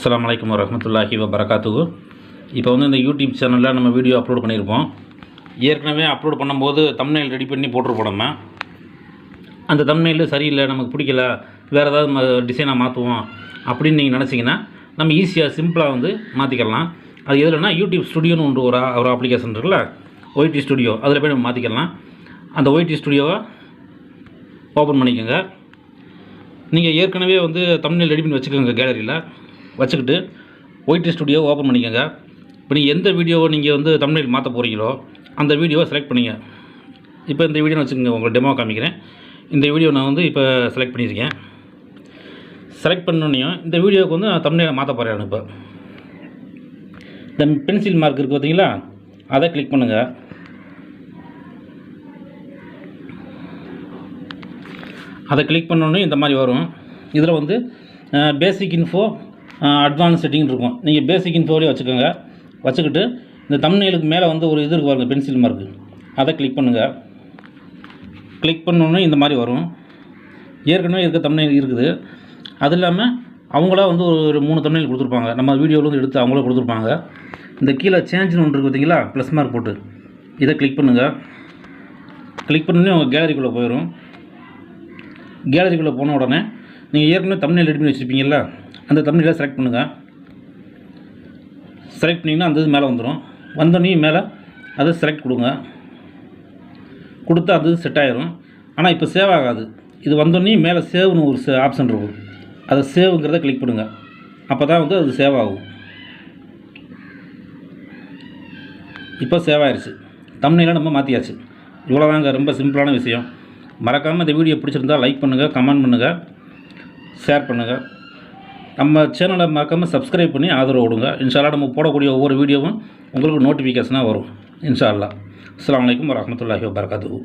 அஸ்ஸலாமு அலைக்கும் வரஹ்மத்துல்லாஹி வபரகாத்துஹு. இப்போ இந்த யூடியூப் சேனலில் நம்ம வீடியோ அப்லோட் பண்ணியிருப்போம். ஏற்கனவே அப்லோட் பண்ணும்போது தம்ப்நெயில் ரெடி பண்ணி போட்டிருப்போம். நம்ம அந்த தம்ப்நெயில் சரியில்லை, நமக்கு பிடிக்கல, வேறு ஏதாவது டிசைனாக மாற்றுவோம் அப்படின்னு நீங்கள் நினச்சிங்கன்னா நம்ம ஈஸியாக சிம்பிளாக மாற்றிக்கலாம். அது எதுலன்னா யூடியூப் ஸ்டுடியோன்னு ஒரு அப்ளிகேஷன் இருக்குல்ல, ஒய்டி ஸ்டுடியோ, அதில் போய் நம்ம மாற்றிக்கலாம். அந்த ஒய்டி ஸ்டுடியோவை ஓப்பன் பண்ணிக்கோங்க. நீங்கள் ஏற்கனவே தம்ப்நெயில் ரெடி பண்ணி வச்சுக்கோங்க, கேலரியில் வச்சுக்கிட்டு ஒய்டி ஸ்டுடியோ ஓப்பன் பண்ணிக்கோங்க. இப்போ நீங்கள் எந்த வீடியோவை நீங்கள் தம்ப்நெயில் மாற்ற போகிறீங்களோ அந்த வீடியோவை செலக்ட் பண்ணிங்க. இப்போ இந்த வீடியோன்னு வச்சுக்கோங்க, உங்களுக்கு டெமோ காமிக்கிறேன். இந்த வீடியோ நான் இப்போ செலக்ட் பண்ணியிருக்கேன். செலக்ட் பண்ணோன்னையும் இந்த வீடியோவுக்கு நான் தம்ப்நெயிலை மாற்ற போகிறேன். இப்போ இந்த பென்சில் மார்க் இருக்குது பார்த்தீங்களா, அதை கிளிக் பண்ணுங்கள். அதை கிளிக் பண்ணோன்னே இந்த மாதிரி வரும். இதில் பேசிக் இன்ஃபோ, அட்வான்ஸ் செட்டிங் இருக்கும். நீங்கள் பேசிக் இன்ஃபோலேயே வச்சுக்கோங்க. வச்சுக்கிட்டு இந்த தம்ப்நெயிலுக்கு மேலே ஒரு இது இருக்கு பாருங்கள், பென்சில் மார்க்கு, அதை கிளிக் பண்ணுங்கள். கிளிக் பண்ணோன்னே இந்த மாதிரி வரும். ஏற்கனவே இருக்க தம்ப்நெயில் இருக்குது. அது இல்லாமல் அவங்களா ஒரு 3 தம்ப்நெயில் கொடுத்துருப்பாங்க. நம்ம வீடியோவில் எடுத்து அவங்களே கொடுத்துருப்பாங்க. இந்த கீழே சேஞ்சுன்னு ஒன்று இருக்குது பார்த்தீங்களா, ப்ளஸ் மார்க் போட்டு, இதை கிளிக் பண்ணுங்கள். கிளிக் பண்ணோன்னே உங்கள் கேலரிக்குள்ளே போயிடும். கேலரிக்குள்ளே போன உடனே நீங்கள் ஏற்கனவே தம்ப்நெயில் ரெடி பண்ணி வச்சுருப்பீங்களா, அந்த தம்ப்நெயிலை செலக்ட் பண்ணுங்கள். செலக்ட் பண்ணிங்கன்னா அந்த இது மேலே வந்துடும். வந்தோடனே மேலே அதை செலக்ட் கொடுங்க. கொடுத்தா அது செட் ஆகிரும். ஆனால் இப்போ சேவ் ஆகாது. இது வந்தோடனே மேலே சேவ்னு ஒரு ஆப்ஷன் இருக்கும். அதை சேவுங்கிறத கிளிக் பண்ணுங்கள். அப்போ தான் அது சேவ் ஆகும். இப்போ சேவ் ஆயிடுச்சு. தம்ப்நெயிலை நம்ம மாற்றியாச்சு. இவ்வளோதாங்க, ரொம்ப சிம்பிளான விஷயம். மறக்காமல் இந்த வீடியோ பிடிச்சிருந்தால் லைக் பண்ணுங்கள், கமெண்ட் பண்ணுங்கள், ஷேர் பண்ணுங்கள். நம்ம சேனலை மறக்காமல் சப்ஸ்கிரைப் பண்ணி ஆதரவு கொடுங்க. இன்ஷா அல்லாஹ் நம்ம போடக்கூடிய ஒவ்வொரு வீடியோவும் உங்களுக்கு நோட்டிஃபிகேஷனாக வரும். இன்ஷா அல்லாஹ். அஸ்ஸலாமு அலைக்கும் வரஹ்மத்துல்லாஹி வபரகாத்துஹு.